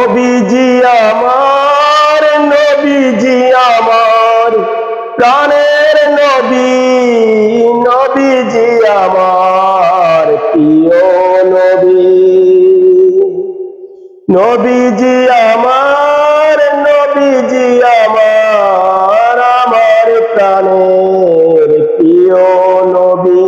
নবীজি আমার, নবীজি আমার প্রাণের নবী, নবীজি আমার প্রিয় নবী। নবীজি আমার, নবীজি আমার, আমার প্রাণের প্রিয় নবী।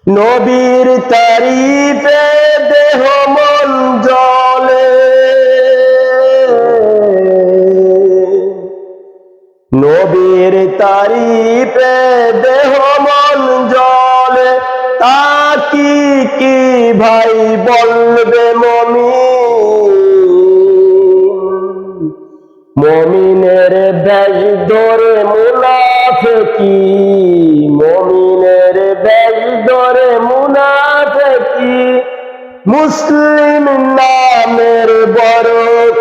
নবীর তারিফে দেহ মন জ্বলে, নবীর তারিফে দেহ মন জ্বলে। তা কি ভাই বলবে মুমিন, মুমিনের বেশ ধরে মুনাফিকি, মুমিনের বেশ ধরে মুনাফিকি। মুসলিম নামের বড়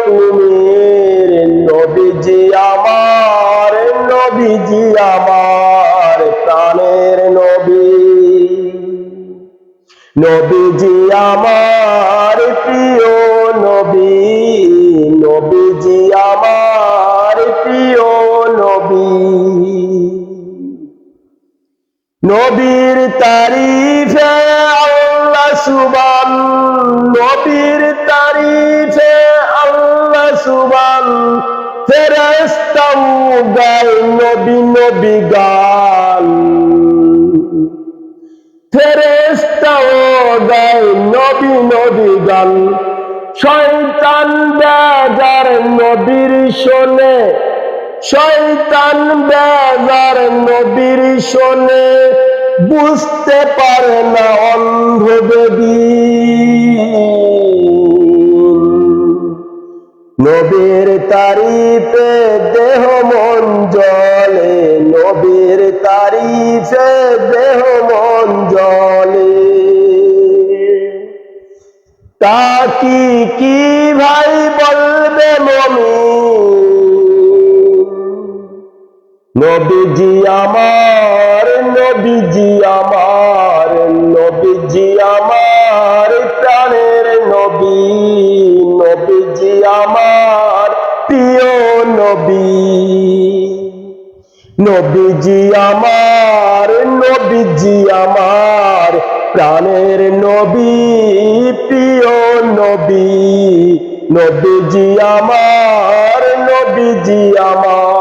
কুমির, নবীজি আমার, নবীজি আমার প্রাণের নবী। নবীজি আমার প্রিয় নবী, নবীজি আমার প্রিয় নবী। নবীর তারিফে আল্লাহ সুবহান, নবীর তারিফে আল্লাহ সুবহান। ফেরেশতাও গায় নবী নবী গান, ফেরেশতাও গায় নবী নবী গান। শয়তান বেজার নবীর শোনে, শয়তান বেজার নবীর শোনে। বুঝতে পারে না অন্ধ বেদীন, নবীর তারিফে দেহ মন জ্বলে, নবীর তারিফে দেহ মন জ্বলে। তা কি ভাই বলবে মুমিন, নবীজি আমার, নবীজি আমার, নবীজি আমার প্রাণের নবী, নবীজি আমার প্রিয় নবী। নবীজি আমার, নবীজি আমার প্রাণের নবী, প্রিয় নবী। নবীজি আমার, নবীজি আমার।